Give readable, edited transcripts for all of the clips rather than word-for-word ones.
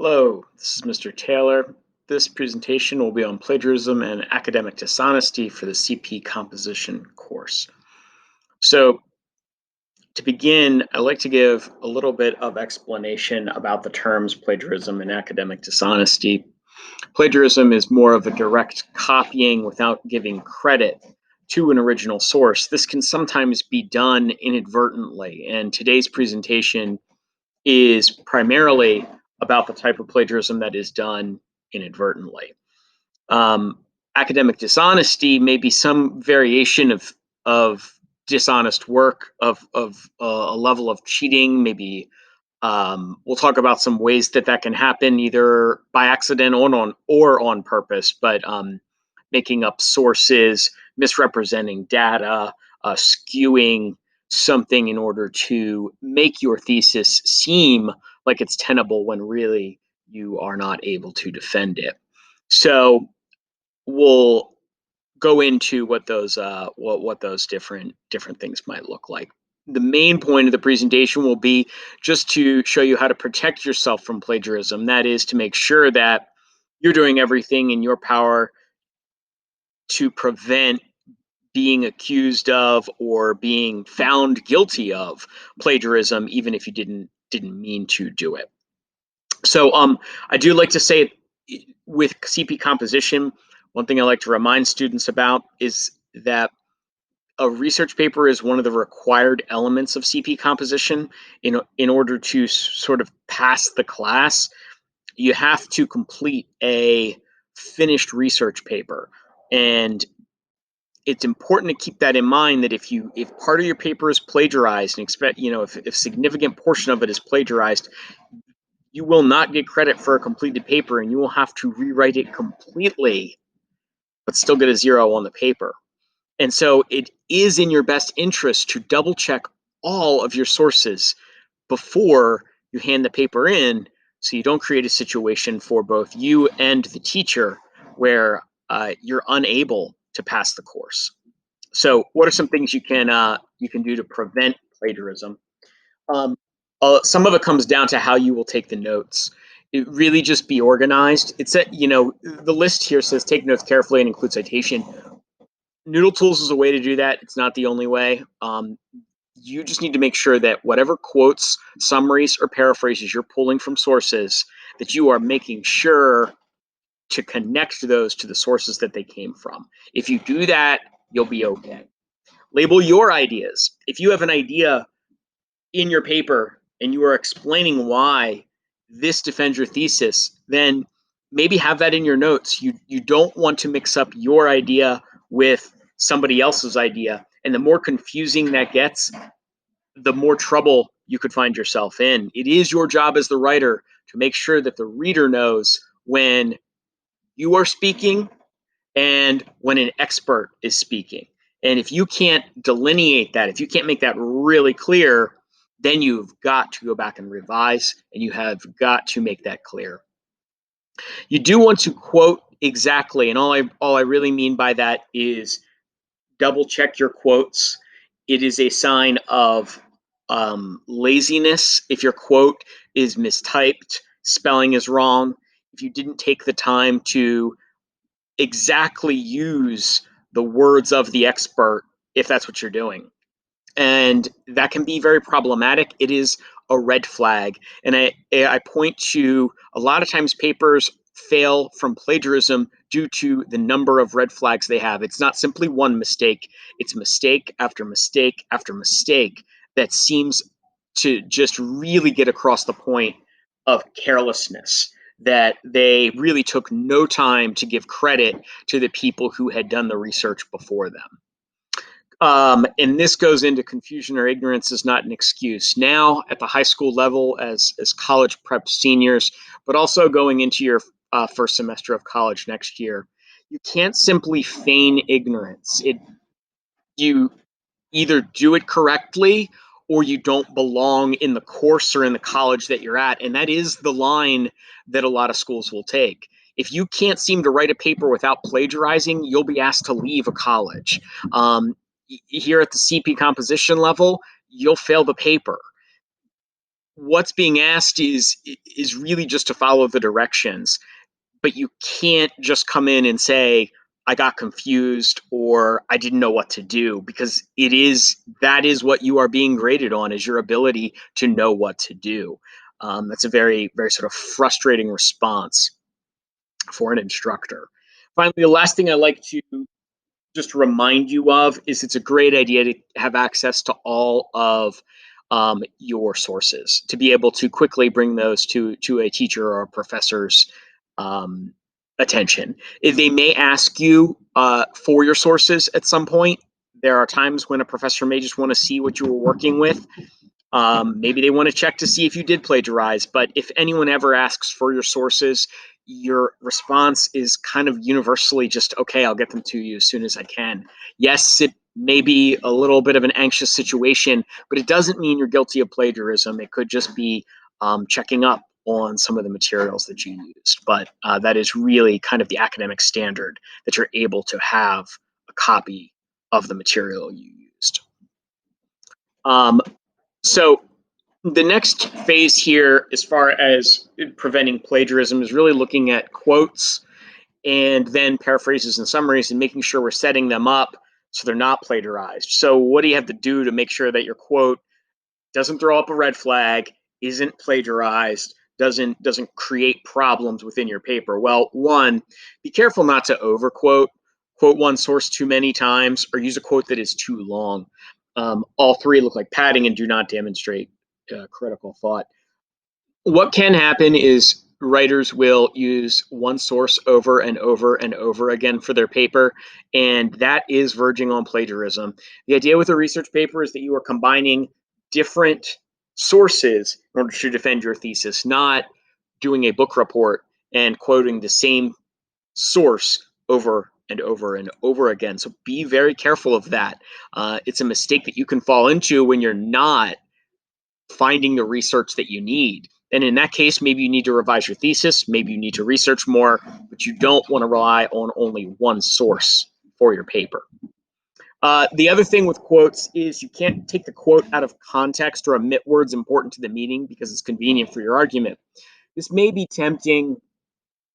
Hello, this is Mr. Taylor. This presentation will be on plagiarism and academic dishonesty for the CP composition course. So to begin, I'd like to give a little bit of explanation about the terms plagiarism and academic dishonesty. Plagiarism is more of a direct copying without giving credit to an original source. This can sometimes be done inadvertently, and today's presentation is primarily about the type of plagiarism that is done inadvertently. Um, Academic dishonesty may be some variation of dishonest work, of a level of cheating. Maybe we'll talk about some ways that that can happen, either by accident or on purpose. But making up sources, misrepresenting data, skewing something in order to make your thesis seem like it's tenable when really you are not able to defend it. So we'll go into what those different things might look like. The main point of the presentation will be just to show you how to protect yourself from plagiarism. That is to make sure that you're doing everything in your power to prevent being accused of or being found guilty of plagiarism, even if you didn't mean to do it. So I do like to say with CP composition, one thing I like to remind students about is that a research paper is one of the required elements of CP composition. In order to sort of pass the class, you have to complete a finished research paper. And it's important to keep that in mind, that if part of your paper is plagiarized, and expect, if significant portion of it is plagiarized, you will not get credit for a completed paper, and you will have to rewrite it completely, but still get a 0 on the paper. And so it is in your best interest to double check all of your sources before you hand the paper in, so you don't create a situation for both you and the teacher where you're unable to pass the course. So what are some things you can do to prevent plagiarism? Some of it comes down to how you will take the notes. It really just be organized. It's the list here says take notes carefully and include citation. Noodle Tools is a way to do that. It's not the only way. You just need to make sure that whatever quotes, summaries, or paraphrases you're pulling from sources, that you are making sure to connect those to the sources that they came from. If you do that, you'll be okay. Label your ideas. If you have an idea in your paper and you are explaining why this defends your thesis, then maybe have that in your notes. You don't want to mix up your idea with somebody else's idea. And the more confusing that gets, the more trouble you could find yourself in. It is your job as the writer to make sure that the reader knows when you are speaking and when an expert is speaking. And if you can't delineate that, if you can't make that really clear, then you've got to go back and revise, and you have got to make that clear. You do want to quote exactly, and all I really mean by that is double check your quotes. It is a sign of laziness if your quote is mistyped, spelling is wrong, if you didn't take the time to exactly use the words of the expert, if that's what you're doing. And that can be very problematic. It is a red flag. And I point to a lot of times papers fail from plagiarism due to the number of red flags they have. It's not simply one mistake, it's mistake after mistake after mistake that seems to just really get across the point of carelessness, that they really took no time to give credit to the people who had done the research before them. And this goes into confusion or ignorance is not an excuse. Now at the high school level, as college prep seniors, but also going into your first semester of college next year, you can't simply feign ignorance. You either do it correctly or you don't belong in the course or in the college that you're at. And that is the line that a lot of schools will take. If you can't seem to write a paper without plagiarizing, you'll be asked to leave a college. Here at the CP composition level, you'll fail the paper. what's being asked is really just to follow the directions, but you can't just come in and say, I got confused or I didn't know what to do, because that is what you are being graded on, is your ability to know what to do. That's a very, very sort of frustrating response for an instructor. Finally, the last thing I like to just remind you of is it's a great idea to have access to all of your sources, to be able to quickly bring those to a teacher or a professor's um, attention. If they may ask you for your sources at some point, there are times when a professor may just want to see what you were working with. Maybe they want to check to see if you did plagiarize, but if anyone ever asks for your sources, your response is kind of universally just, okay, I'll get them to you as soon as I can. Yes, it may be a little bit of an anxious situation, but it doesn't mean you're guilty of plagiarism. It could just be checking up on some of the materials that you used. But that is really kind of the academic standard, that you're able to have a copy of the material you used. Um, so the next phase here, as far as preventing plagiarism, is really looking at quotes and then paraphrases and summaries and making sure we're setting them up so they're not plagiarized. So what do you have to do to make sure that your quote doesn't throw up a red flag, isn't plagiarized, doesn't create problems within your paper? Well, one, be careful not to overquote, quote one source too many times, or use a quote that is too long. All three look like padding and do not demonstrate critical thought. What can happen is writers will use one source over and over and over again for their paper, and that is verging on plagiarism. The idea with a research paper is that you are combining different sources in order to defend your thesis, not doing a book report and quoting the same source over and over and over again. So be very careful of that. It's a mistake that you can fall into when you're not finding the research that you need. And in that case, maybe you need to revise your thesis, maybe you need to research more, but you don't want to rely on only one source for your paper. The other thing with quotes is you can't take the quote out of context or omit words important to the meaning because it's convenient for your argument. This may be tempting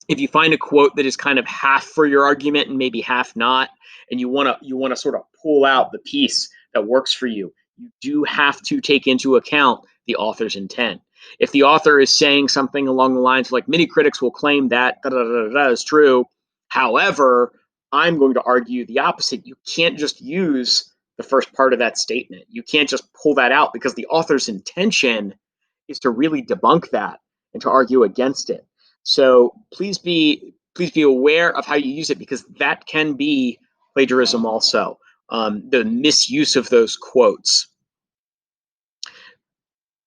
if you find a quote that is kind of half for your argument and maybe half not, and you want to sort of pull out the piece that works for you. You do have to take into account the author's intent. If the author is saying something along the lines of, like, many critics will claim that da, da, da, da, is true, however, I'm going to argue the opposite. You can't just use the first part of that statement. You can't just pull that out, because the author's intention is to really debunk that and to argue against it. So please be aware of how you use it, because that can be plagiarism also. The misuse of those quotes.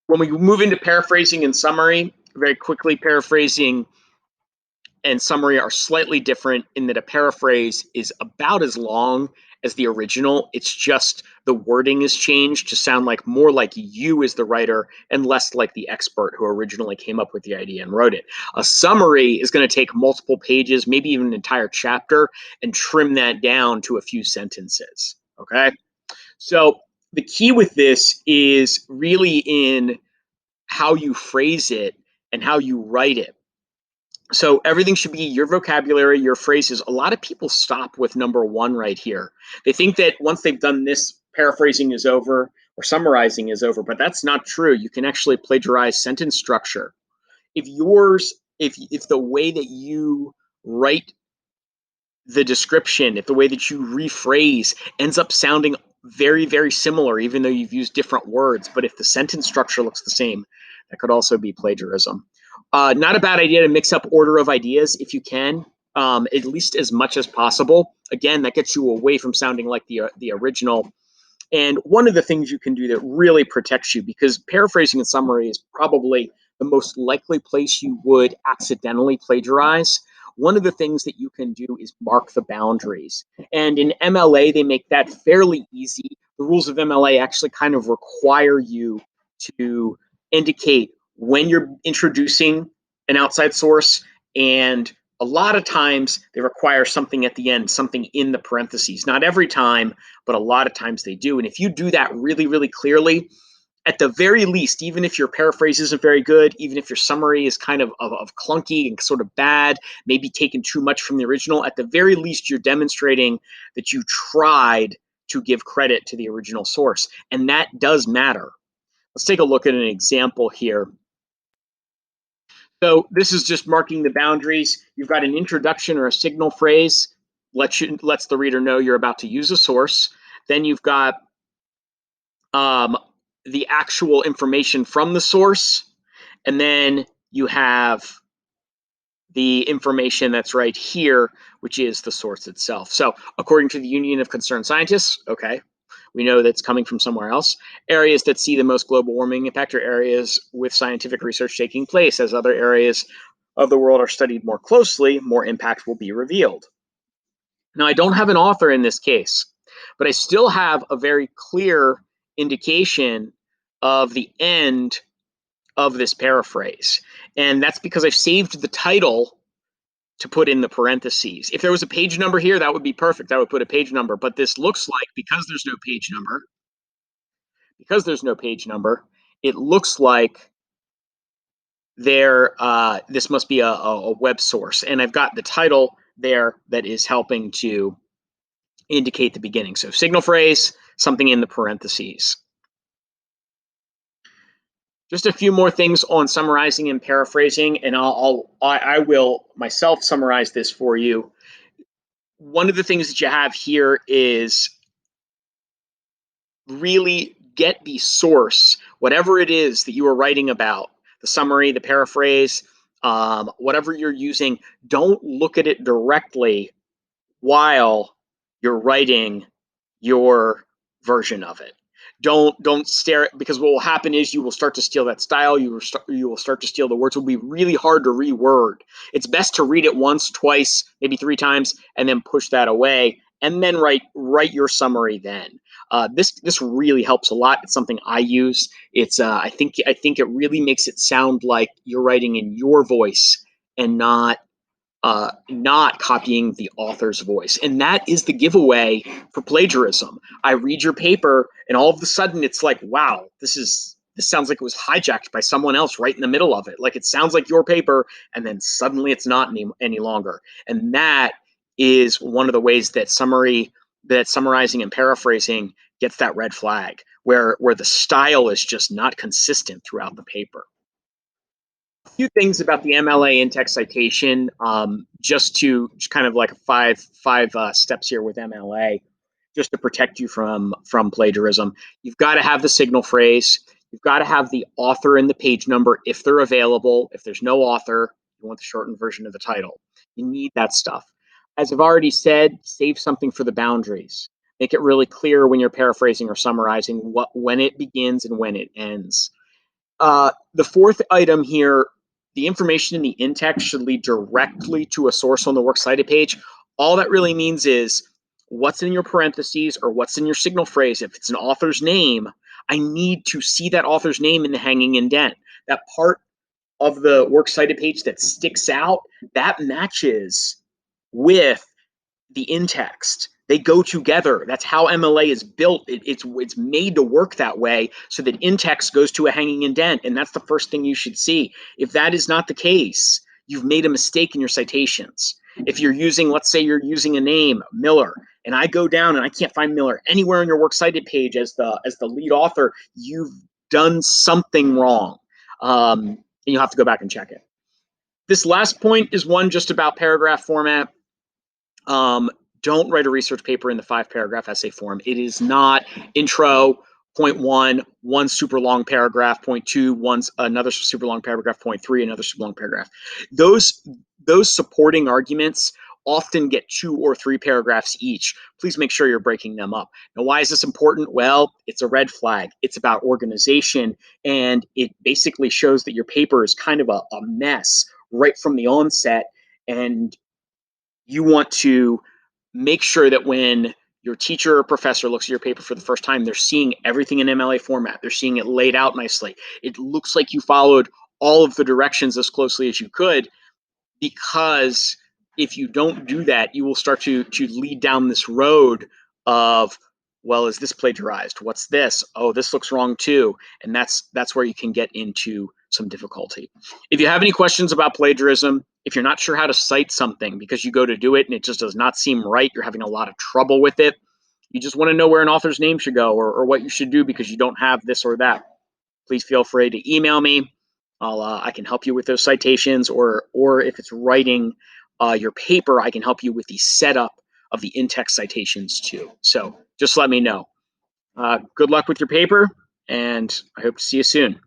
When we move into paraphrasing and summary, very quickly, paraphrasing and summary are slightly different in that a paraphrase is about as long as the original. It's just the wording is changed to sound like more like you as the writer and less like the expert who originally came up with the idea and wrote it. A summary is going to take multiple pages, maybe even an entire chapter, and trim that down to a few sentences. Okay? So the key with this is really in how you phrase it and how you write it. So everything should be your vocabulary, your phrases. A lot of people stop with number one right here. They think that once they've done this, paraphrasing is over or summarizing is over, but that's not true. You can actually plagiarize sentence structure. If the way that you write the description, if the way that you rephrase ends up sounding very, very similar, even though you've used different words, but if the sentence structure looks the same, that could also be plagiarism. Not a bad idea to mix up order of ideas if you can, at least as much as possible. Again, that gets you away from sounding like the original. And one of the things you can do that really protects you, because paraphrasing and summary is probably the most likely place you would accidentally plagiarize. One of the things that you can do is mark the boundaries. And in MLA, they make that fairly easy. The rules of MLA actually kind of require you to indicate when you're introducing an outside source, and a lot of times they require something at the end, something in the parentheses. Not every time, but a lot of times they do. And if you do that really, really clearly, at the very least, even if your paraphrase isn't very good, even if your summary is kind of clunky and sort of bad, maybe taken too much from the original, at the very least, you're demonstrating that you tried to give credit to the original source. And that does matter. Let's take a look at an example here. So this is just marking the boundaries. You've got an introduction or a signal phrase, lets the reader know you're about to use a source. Then you've got the actual information from the source, and then you have the information that's right here, which is the source itself. So according to the Union of Concerned Scientists, okay, we know that's coming from somewhere else. Areas that see the most global warming impact are areas with scientific research taking place. As other areas of the world are studied more closely, more impact will be revealed. Now, I don't have an author in this case, but I still have a very clear indication of the end of this paraphrase. And that's because I've saved the title to put in the parentheses. If there was a page number here, that would be perfect. I would put a page number, but this looks like, because there's no page number, it looks like this must be a web source. And I've got the title there that is helping to indicate the beginning. So signal phrase, something in the parentheses. Just a few more things on summarizing and paraphrasing, and I will myself summarize this for you. One of the things that you have here is really get the source, whatever it is that you are writing about, the summary, the paraphrase, whatever you're using. Don't look at it directly while you're writing your version of it. Don't stare at, because what will happen is you will start to steal that style. You will start to steal the words. It will be really hard to reword. It's best to read it once, twice, maybe three times, and then push that away, and then write your summary. Then this really helps a lot. It's something I use. It's I think it really makes it sound like you're writing in your voice and not copying the author's voice. And that is the giveaway for plagiarism. I read your paper, and all of a sudden it's like, wow, this sounds like it was hijacked by someone else right in the middle of it. Like it sounds like your paper, and then suddenly it's not any longer. And that is one of the ways that summarizing and paraphrasing gets that red flag, where the style is just not consistent throughout the paper. Few things about the MLA in-text citation, just to kind of like five steps here with MLA, just to protect you from plagiarism. You've got to have the signal phrase. You've got to have the author and the page number if they're available. If there's no author, you want the shortened version of the title. You need that stuff. As I've already said, save something for the boundaries. Make it really clear when you're paraphrasing or summarizing when it begins and when it ends. The fourth item here, the information in the in-text should lead directly to a source on the works cited page. All that really means is what's in your parentheses or what's in your signal phrase. If it's an author's name, I need to see that author's name in the hanging indent. That part of the works cited page that sticks out, that matches with the in-text. They go together. That's how MLA is built. It's made to work that way so that in-text goes to a hanging indent, and that's the first thing you should see. If that is not the case, you've made a mistake in your citations. If you're using, let's say you're using a name, Miller, and I go down and I can't find Miller anywhere in your works cited page as the lead author, you've done something wrong. And you'll have to go back and check it. This last point is one just about paragraph format. Don't write a research paper in the 5-paragraph essay form. It is not intro, point one super long paragraph, point two, another super long paragraph, point three, another super long paragraph. Those supporting arguments often get 2 or 3 paragraphs each. Please make sure you're breaking them up. Now, why is this important? Well, it's a red flag. It's about organization, and it basically shows that your paper is kind of a mess right from the onset, and you want to make sure that when your teacher or professor looks at your paper for the first time, they're seeing everything in MLA format. They're seeing it laid out nicely. It looks like you followed all of the directions as closely as you could, because if you don't do that, you will start to lead down this road of well, is this plagiarized? What's this? Oh, this looks wrong too. And that's where you can get into some difficulty. If you have any questions about plagiarism, if you're not sure how to cite something because you go to do it and it just does not seem right, you're having a lot of trouble with it, you just want to know where an author's name should go, or what you should do because you don't have this or that, please feel free to email me. I can help you with those citations, or if it's writing your paper, I can help you with the setup of the in-text citations too. So just let me know. Good luck with your paper, and I hope to see you soon.